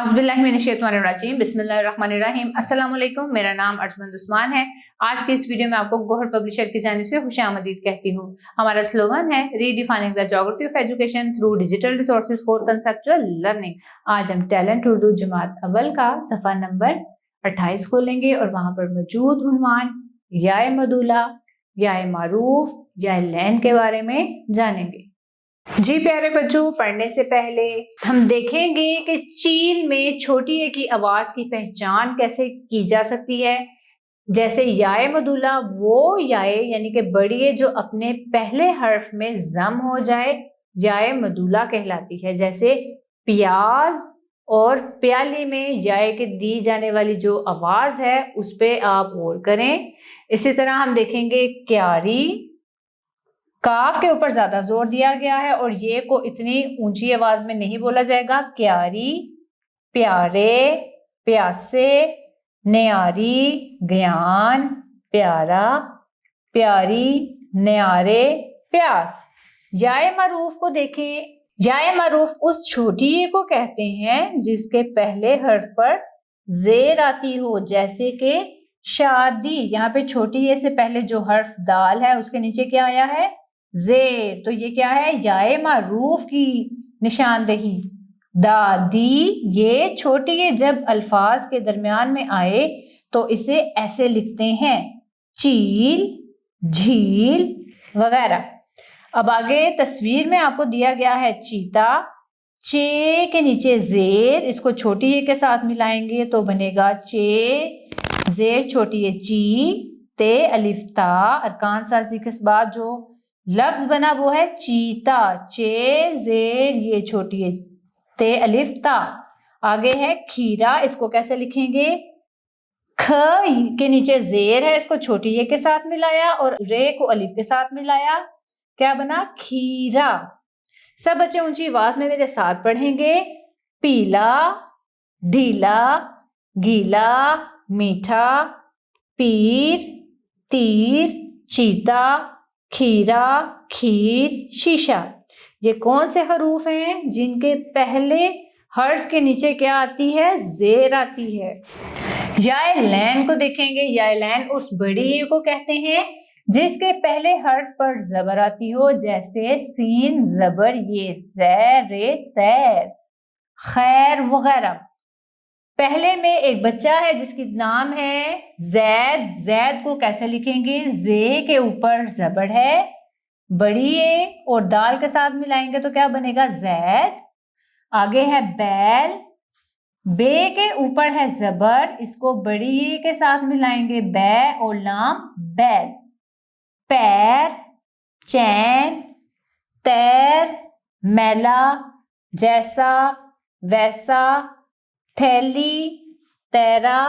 औज़ुबिल्लाहिमिनश्शैतानिर्रजीम बिस्मिल्लाहिर्रहमानिर्रहीम। अस्सलाम वालेकुम, मेरा नाम अर्जुमंद उस्मान है। आज की इस वीडियो में आपको गौहर पब्लिशर की जानिब से खुशामदीद कहती हूँ। हमारा स्लोगन है redefining the geography of education through digital resources for conceptual learning. आज हम टैलेंट उर्दू जमात अव्वल का सफ़ा नंबर 28 खोलेंगे और वहाँ पर मौजूद उन्वान याए मदूला, याए मारूफ, याए लैन के बारे में जानेंगे। जी प्यारे बच्चों, पढ़ने से पहले हम देखेंगे कि चील में छोटी ए की आवाज की पहचान कैसे की जा सकती है। जैसे याए मदूला वो याए यानी कि बड़ी ए जो अपने पहले हर्फ में जम हो जाए, याए मदूला कहलाती है। जैसे प्याज और प्याली में याए के दी जाने वाली जो आवाज है उस पे आप गौर करें। इसी तरह हम देखेंगे क्यारी, काफ के ऊपर ज्यादा जोर दिया गया है और ये को इतनी ऊंची आवाज में नहीं बोला जाएगा। क्यारी, प्यारे, प्यासे, न्यारी, ज्ञान, प्यारा, प्यारी, न्यारे, प्यास। याए मारूफ को देखें। याए मारूफ उस छोटी ए को कहते हैं जिसके पहले हर्फ पर जेर आती हो, जैसे कि शादी। यहाँ पे छोटी ए से पहले जो हर्फ दाल है उसके नीचे क्या आया है? जेर। तो ये क्या है? याए मारूफ की निशानदेही। दादी, ये छोटी ए जब अल्फाज के दरमियान में आए तो इसे ऐसे लिखते हैं, चील, झील वगैरह। अब आगे तस्वीर में आपको दिया गया है चीता। चे के नीचे जेर, इसको छोटी ए के साथ मिलाएंगे तो बनेगा चे, जेर छोटी ए ची, ते अलिफ ता। अरकान साजी के बाद जो लफ्ज बना वो है चीता। चे जेर ये छोटी है, ते अलिफ ता। आगे है खीरा, इसको कैसे लिखेंगे? ख के नीचे जेर है, इसको छोटी ए के साथ मिलाया और रे को अलिफ के साथ मिलाया, क्या बना? खीरा। सब बच्चे ऊंची आवाज में मेरे साथ पढ़ेंगे। पीला, ढीला, गीला, मीठा, पीर, तीर, चीता, खीरा, खीर, शीशा। ये कौन से हरूफ हैं जिनके पहले हर्फ के नीचे क्या आती है? जेर आती है। याए लैन को देखेंगे। याए लैन उस बड़ी ए को कहते हैं जिसके पहले हर्फ पर जबर आती हो, जैसे सीन जबर ये, सैर, रे सैर, खैर वगैरह। पहले में एक बच्चा है जिसकी नाम है जैद। जैद को कैसे लिखेंगे? जे के ऊपर जबर है, बड़ी ए और दाल के साथ मिलाएंगे तो क्या बनेगा? जैद। आगे है बैल, बे के ऊपर है जबर, इसको बड़ी ए के साथ मिलाएंगे, बै और लाम, बैल। पैर, चैन, तैर, मैला, जैसा, वैसा, थैली, तैरा,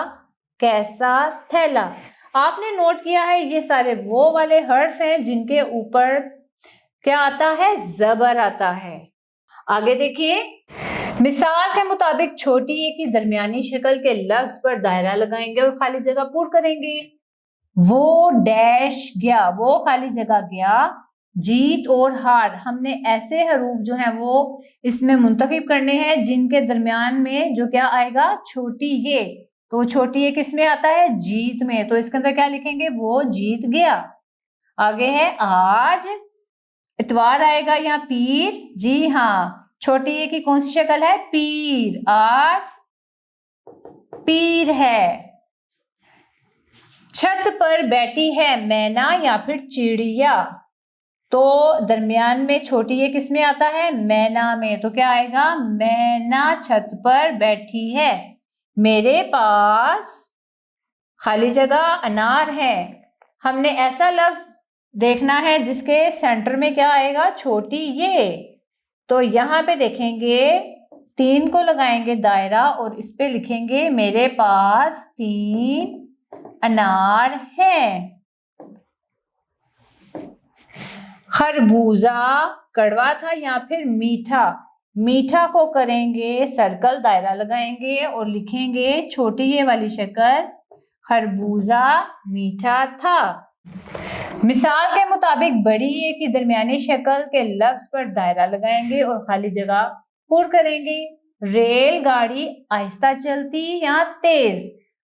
कैसा, थैला। आपने नोट किया है ये सारे वो वाले हर्फ हैं जिनके ऊपर क्या आता है? जबर आता है। आगे देखिए, मिसाल के मुताबिक छोटी ए की दरमियानी शक्ल के लफ्ज पर दायरा लगाएंगे और खाली जगह पुर करेंगे। वो डैश गया, वो खाली जगह गया। जीत और हार, हमने ऐसे हरूफ जो हैं वो इसमें मुंतखब करने हैं जिनके दरमियान में जो क्या आएगा? छोटी ये। तो छोटी ये किस में आता है? जीत में। तो इसके अंदर क्या लिखेंगे? वो जीत गया। आगे है आज, इतवार आएगा यहाँ पीर। जी हाँ, छोटी ये की कौन सी शक्ल है? पीर। आज पीर है। छत पर बैठी है मैना या फिर चिड़िया, तो दरमियान में छोटी ये किस में आता है? मैना में। तो क्या आएगा? मैना छत पर बैठी है। मेरे पास खाली जगह अनार है। हमने ऐसा लफ्ज देखना है जिसके सेंटर में क्या आएगा? छोटी ये। तो यहाँ पे देखेंगे 3 को लगाएंगे दायरा और इस पे लिखेंगे मेरे पास 3 अनार हैं। खरबूजा कड़वा था या फिर मीठा। मीठा को करेंगे सर्कल, दायरा लगाएंगे और लिखेंगे छोटी ये वाली शक्ल, खरबूजा मीठा था। मिसाल के मुताबिक बड़ी ए की दरमियानी शक्ल के लफ्ज पर दायरा लगाएंगे और खाली जगह पुर करेंगे। ریل گاڑی آہستہ چلتی یا تیز،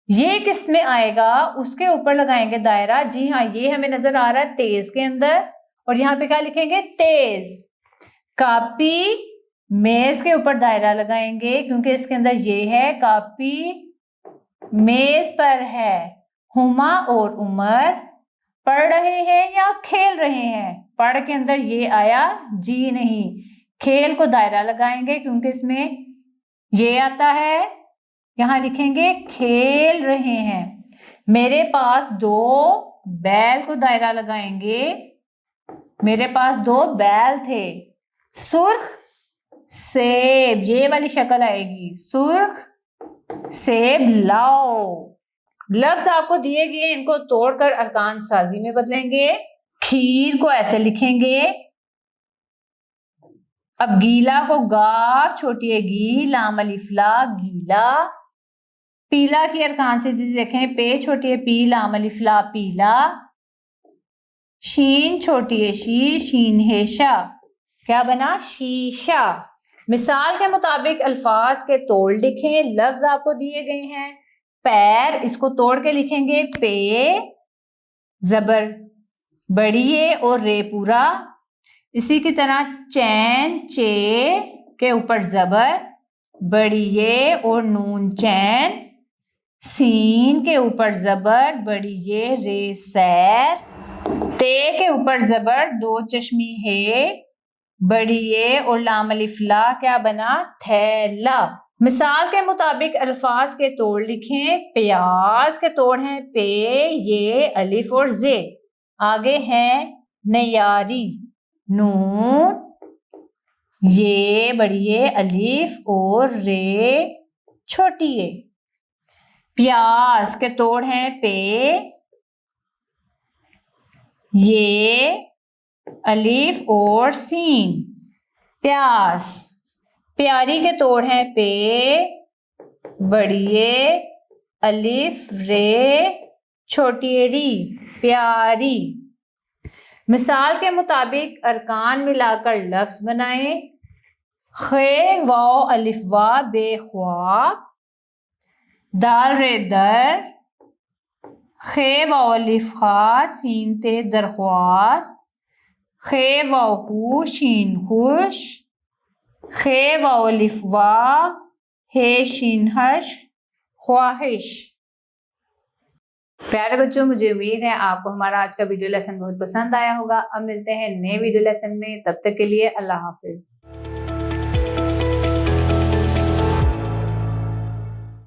یہ کس میں آئے گا؟ اس کے اوپر لگائیں گے دائرہ. جی ہاں، یہ ہمیں نظر آ رہا ہے تیز کے اندر، اور یہاں پہ کیا لکھیں گے؟ تیز. کاپی، میز کے اوپر دائرہ لگائیں گے کیونکہ اس کے اندر یہ ہے، کاپی میز پر ہے. ہما اور عمر پڑھ رہے ہیں یا کھیل رہے ہیں؟ پڑھ کے اندر یہ آیا؟ جی نہیں. کھیل کو دائرہ لگائیں گے کیونکہ اس میں یہ آتا ہے، یہاں لکھیں گے کھیل رہے ہیں. میرے پاس 2 بیل کو دائرہ لگائیں گے، میرے پاس 2 بیل تھے. سرخ سیب، یہ والی شکل آئے گی، سرخ سیب لاؤ. لفظ آپ کو دیے گئے، ان کو توڑ کر ارکان سازی میں بدلیں گے. کھیر کو ایسے لکھیں گے. اب گیلا کو گاف چھوٹی ہے گی، لام الف لا، گیلا. پیلا کی ارکان سے دیکھیں، پے چھوٹی ہے پی، لام الف لا، پیلا. شین چھوٹی ہے شی، شین ہے شا، کیا بنا؟ شیشا. مثال کے مطابق الفاظ کے توڑ لکھیں. لفظ آپ کو دیے گئے ہیں. پیر، اس کو توڑ کے لکھیں گے پے زبر بڑی ہے اور رے پورا. اسی کی طرح چین، چے کے اوپر زبر بڑی ہے اور نون چین. سین کے اوپر زبر بڑی ہے، رے سیر. تے کے اوپر زبر 2 چشمی ہے بڑی ہے اور لام الف لا، کیا بنا؟ تھیلا. مثال کے مطابق الفاظ کے توڑ لکھیں. پیاز کے توڑ ہیں پے، یہ، الف اور زے. آگے ہیں نیاری، نون، یہ بڑی ہے، الف اور رے چھوٹی ہے. پیاز کے توڑ ہیں پے، یہ، الف اور سین. پیاس. پیاری کے توڑ ہیں پے بڑی ہے، الف رے چھوٹی ہے ری، پیاری. مثال کے مطابق ارکان ملا کر لفظ بنائیں. خے واو الف وا، بے خوا. دال رے در، خے واو الف خا، سین تے درخواست. خے واو خو، شین خوش. خے واو الف وا، ہے شین ہش، خواہش. پیارے بچوں، مجھے امید ہے آپ کو ہمارا آج کا ویڈیو لیسن بہت پسند آیا ہوگا. اب ملتے ہیں نئے ویڈیو لیسن میں، تب تک کے لیے اللہ حافظ.